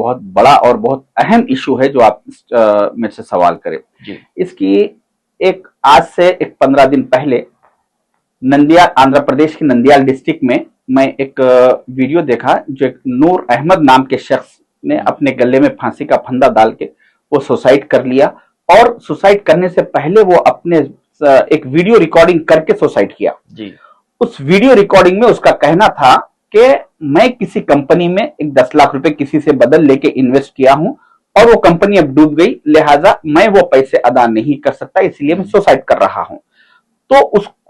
बहुत बड़ा और बहुत अहम इशू है जो आप मेरे से सवाल करें जी। इसकी एक आज से एक 15 दिन पहले नंदियाल, आंध्र प्रदेश के नंदियाल डिस्ट्रिक्ट में मैं एक वीडियो देखा जो एक नूर अहमद नाम के शख्स ने अपने गले में फांसी का फंदा डाल के वो सुसाइड कर लिया और सुसाइड करने से पहले वो अपने एक वीडियो रिकॉर्डिंग करके सुसाइड किया जी। उस वीडियो रिकॉर्डिंग में उसका कहना था कि मैं किसी कंपनी में एक 10 लाख रुपए किसी से बदल लेके इन्वेस्ट किया हूं और वो कंपनी अब डूब गई, लिहाजा मैं वो पैसे अदा नहीं कर सकता, इसलिए मैं सुसाइड कर रहा हूं। तो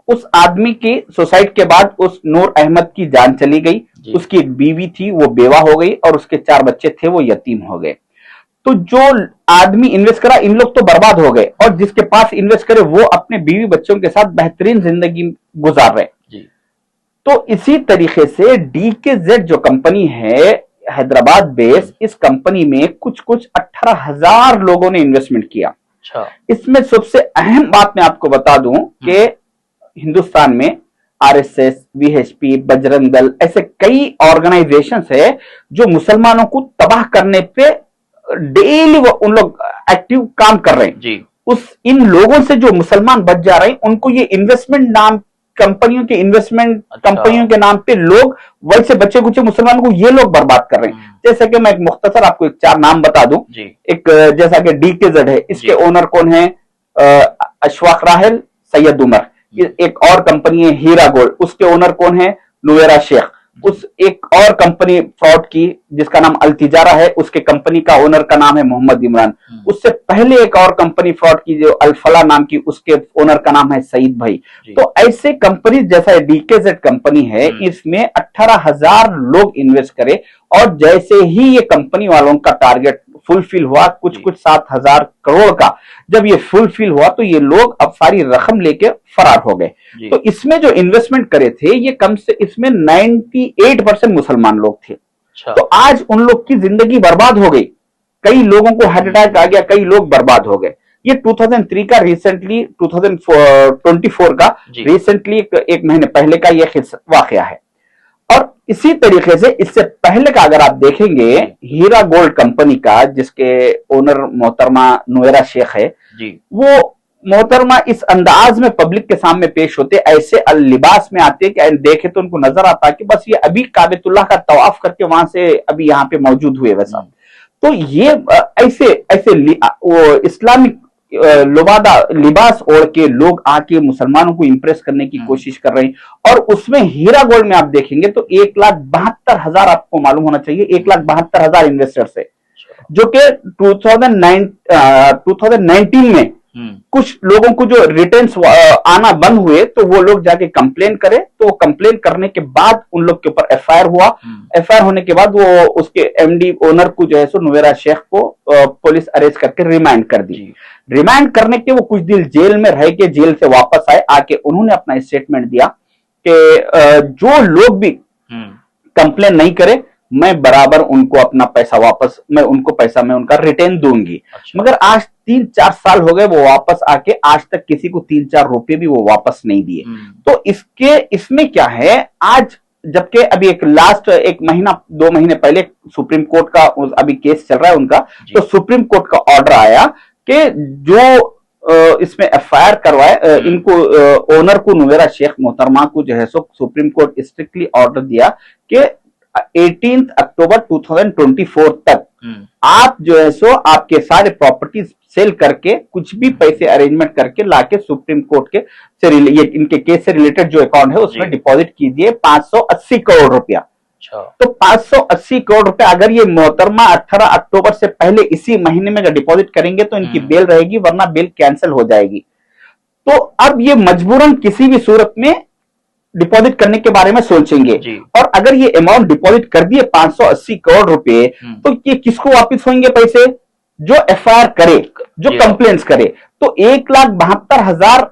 उस आदमी की सुसाइड के बाद उस नूर अहमद की जान चली गई, उसकी एक बीवी थी वो बेवा हो गई और उसके 4 बच्चे थे वो यतीम हो गए। तो जो आदमी इन्वेस्ट करा इन लोग तो बर्बाद हो गए और जिसके पास इन्वेस्ट करे वो अपने बीवी बच्चों के साथ बेहतरीन जिंदगी गुजार रहे। तो इसी तरीके से डीकेजेड जो कंपनी है हैदराबाद बेस, इस कंपनी में कुछ 18,000 लोगों ने इन्वेस्टमेंट किया। अच्छा। इसमें सबसे अहम बात मैं आपको बता दूं कि हिंदुस्तान में आरएसएस, वीएचपी, बजरंग दल ऐसे कई ऑर्गेनाइजेशंस है जो मुसलमानों को तबाह करने पे डेली वो उन लोग एक्टिव काम कर रहे हैं जी। इन लोगों से जो मुसलमान बच जा रहे हैं उनको ये इन्वेस्टमेंट नाम कंपनियों के इन्वेस्टमेंट कंपनियों के नाम पे लोग वैसे बच्चे कुछ मुसलमानों को ये लोग बर्बाद कर रहे हैं। जैसे कि मैं एक मुख्तसर आपको एक 4 नाम बता दूं। एक जैसा कि डीकेजेड है, इसके ओनर कौन है? अशफाक राहल, सैयद उमर। एक और कंपनी है हीरा गोल्ड, उसके ओनर कौन है? नुवेरा शेख। उस एक और कंपनी फ्रॉड की जिसका नाम अल्तिजारा है, उसके कंपनी का ओनर का नाम है मोहम्मद इमरान। उससे पहले एक और कंपनी फ्रॉड की जो अल्फला नाम की, उसके ओनर का नाम है सईद भाई। तो ऐसे कंपनी जैसा डीकेजेड कंपनी है, इसमें 18,000 लोग इन्वेस्ट करे और जैसे ही ये कंपनी वालों का टारगेट फुलफिल हुआ, कुछ 7,000 करोड़ का जब ये फुलफिल हुआ तो ये लोग अब सारी रकम लेके फरार हो गए। तो इसमें जो इन्वेस्टमेंट करे थे ये कम से इसमें 98% मुसलमान लोग थे। तो आज उन लोग की जिंदगी बर्बाद हो गई, कई लोगों को हार्ट अटैक आ गया, कई लोग बर्बाद हो गए। ये 2003 का रिसेंटली 2024 का रिसेंटली एक महीने पहले का ये वाकया है। और इसी तरीके से इससे पहले का अगर आप देखेंगे हीरा गोल्ड कंपनी का, जिसके ओनर मोहतरमा नुवेरा शेख है, वो मोहतरमा इस अंदाज में पब्लिक के सामने पेश होते, ऐसे लिबास में आते कि देखे तो उनको नजर आता कि बस ये अभी काबतुल्लाह का तवाफ करके वहां से अभी यहाँ पे मौजूद हुए वैसा। तो ये ऐसे वो इस्लामिक लुबादा लिबास ओढ़ के लोग आके मुसलमानों को इंप्रेस करने की कोशिश कर रहे हैं। और उसमें हीरा गोल्ड में आप देखेंगे तो 1,72,000 आपको मालूम होना चाहिए, 1,72,000 इन्वेस्टर्स है, जो कि 2019 में कुछ लोगों को जो रिटर्न्स आना बंद हुए तो वो लोग जाके कंप्लेन करे, तो वो कंप्लेन करने के बाद उन लोग के ऊपर एफआईआर हुआ। एफआईआर होने के बाद वो उसके एमडी ओनर को जो है सो नुवेरा शेख को पुलिस अरेस्ट करके रिमांड कर दी। रिमांड करने के वो कुछ दिन जेल में रह के जेल से वापस आए, आके उन्होंने अपना स्टेटमेंट दिया कि जो लोग भी कंप्लेन नहीं करे मैं बराबर उनको अपना पैसा वापस, मैं उनको पैसा मैं उनका रिटर्न दूंगी। मगर आज 3-4 साल हो गए वो वापस आके आज तक किसी को 3-4 रुपए भी वो वापस नहीं दिए। तो इसमें क्या है, आज जबकि अभी एक लास्ट 1 महीना 2 महीने पहले सुप्रीम कोर्ट का अभी केस चल रहा है उनका, तो सुप्रीम कोर्ट का ऑर्डर आया कि जो इसमें एफआईआर करवाए इनको ओनर को नुवेरा शेख मोहतरमा को जो है सो सुप्रीम कोर्ट स्ट्रिक्टली ऑर्डर दिया कि 18 अक्टूबर 2024 तक आप जो है सो आपके सारे प्रॉपर्टीज सेल करके कुछ भी पैसे अरेंजमेंट करके लाके सुप्रीम कोर्ट के से ये इनके केस से रिलेटेड जो अकाउंट है उसमें डिपॉजिट कीजिए 580 करोड़ रुपया। तो 580 करोड़ रुपया अगर ये मोहतरमा 18 अक्टूबर से पहले इसी महीने में डिपॉजिट करेंगे तो इनकी बेल रहेगी, वरना बेल कैंसिल हो जाएगी। तो अब ये मजबूरन किसी भी सूरत में डिपॉजिट करने के बारे में सोचेंगे। और अगर ये अमाउंट डिपॉजिट कर दिए 580 करोड़ रुपए, तो ये किसको वापस होंगे पैसे? जो एफआईआर करे, जो कंप्लेंट्स करे। तो 1,72,000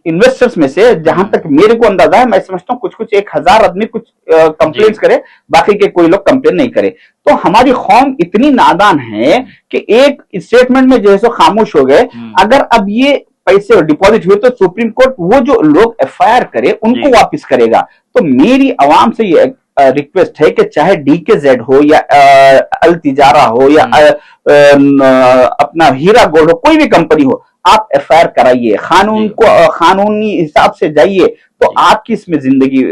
इन्वेस्टर्स में से जहां तक मेरे को अंदाजा है, मैं समझता हूँ कुछ 1,000 आदमी कुछ कंप्लेंट्स करे, बाकी के कोई लोग कंप्लेन नहीं करे। तो हमारी कौम इतनी नादान है कि एक स्टेटमेंट में जो है सो खामोश हो गए। अगर अब ये पैसे डिपॉजिट हुए तो सुप्रीम कोर्ट वो जो लोग एफआईआर करे उनको वापस करेगा। तो मेरी आवाम से ये रिक्वेस्ट है कि चाहे DKZ हो या अल तिजारा हो या अपना हीरा गोल्ड हो, कोई भी कंपनी हो, आप FIR कराइए, कानूनी हिसाब से जाइए, तो आपकी इसमें जिंदगी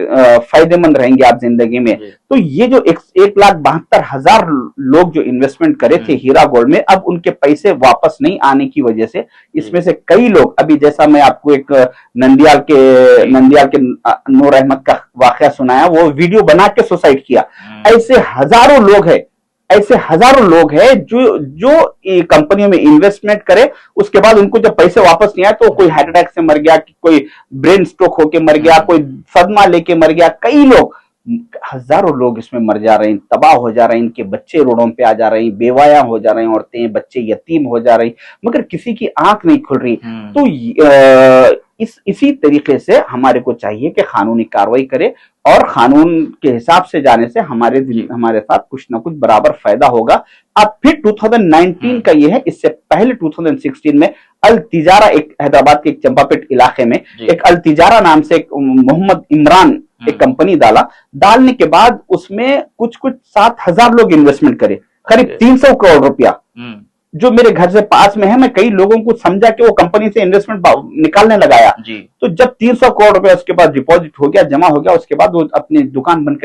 फायदेमंद रहेंगे आप जिंदगी में। तो ये जो 1,72,000 लोग जो इन्वेस्टमेंट करे थे हीरा गोल्ड में, अब उनके पैसे वापस नहीं आने की वजह से इसमें से कई लोग, अभी जैसा मैं आपको एक नंदियाल के नूर अहमद का वाकया सुनाया, वो वीडियो बना के सुसाइड किया। ऐसे हजारों लोग हैं जो कंपनियों में इन्वेस्टमेंट करे, उसके बाद उनको जब पैसे वापस नहीं आए तो कोई हार्ट अटैक से मर गया, कोई ब्रेन स्ट्रोक होके मर गया, कोई सदमा लेके मर गया, कई लोग, हजारों लोग इसमें मर जा रहे हैं, तबाह हो जा रहे हैं, इनके बच्चे रोडों पे आ जा रहे हैं, बेवायां हो जा रहे हैं, औरतें बच्चे यतीम हो जा रहे हैं, मगर किसी की आंख नहीं खुल रही। तो इसी तरीके से हमारे को चाहिए कि कानूनी कार्रवाई करे, और कानून के हिसाब से जाने से हमारे साथ कुछ ना कुछ बराबर फायदा होगा। अब फिर 2019 का ये है, इससे पहले 2016 में अल तिजारा, एक हैदराबाद के एक चंपापेट इलाके में एक अल तिजारा नाम से एक मोहम्मद इमरान एक कंपनी डालने के बाद उसमें कुछ 7,000 लोग इन्वेस्टमेंट करे, करीब 300 करोड़ रुपया, जो मेरे घर से पास में है। मैं कई लोगों को समझा कि वो कंपनी से इन्वेस्टमेंट निकालने लगाया, तो जब 300 करोड़ रुपया उसके बाद डिपॉजिट हो गया, जमा हो गया, उसके बाद वो अपनी दुकान बंद कर